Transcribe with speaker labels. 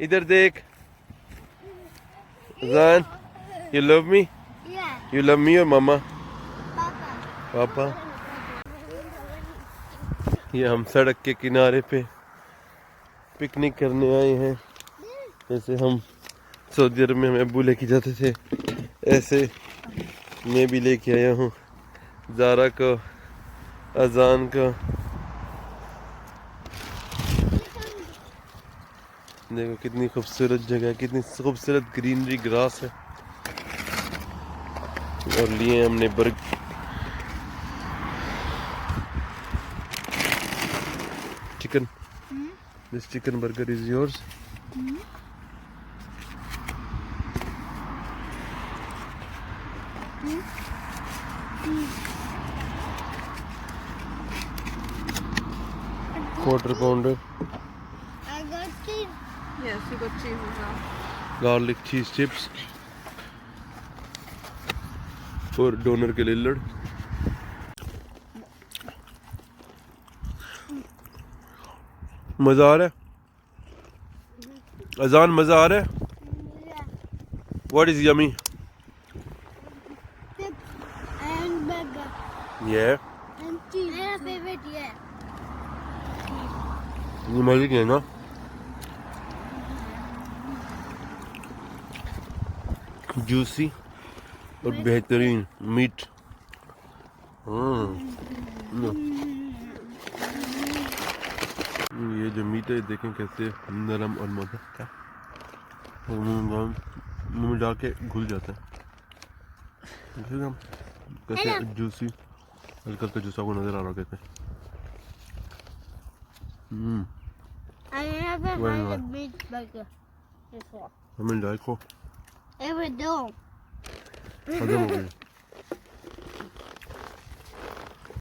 Speaker 1: इधर देख अजान, you love me?
Speaker 2: Yeah.
Speaker 1: You love me or mama?
Speaker 2: Papa.
Speaker 1: पापा। ये हम सड़क के किनारे पे पिकनिक करने आए हैं। जैसे हम सऊदी अरब में हमें अब्बू लेके जाते थे, ऐसे मैं भी लेके आया हूँ ज़ारा को, अजान को। देखो कितनी खूबसूरत जगह है, कितनी खूबसूरत ग्रीनरी ग्रास है। और लिए हमने chicken. This chicken burger is yours. Quarter pounder,
Speaker 2: I got cheese.
Speaker 3: Yes, you got cheese as well.
Speaker 1: garlic cheese chips और डोनर के लिल्लड़। मज़ा आ रहा है अजान, मज़ा आ रहा है।
Speaker 2: Yeah.
Speaker 1: What is yummy?
Speaker 2: Chips and burger
Speaker 1: Yeah,
Speaker 2: and cheese. My favorite, yeah.
Speaker 1: ये मज़े के है ना। जूसी और बेहतरीन मीट। ये जो मीट है देखें कैसे नरम और मज़ा का, और मुंह में जाके घुल जाता है। देखें कैसे जूसी, हल्का हल्का जूसा को नज़र आ रहा है कैसे।
Speaker 2: I never
Speaker 1: Why
Speaker 2: had a
Speaker 1: not?
Speaker 2: meat burger before.
Speaker 1: हमें जाए को
Speaker 2: Ever do.
Speaker 1: हजम हो गई।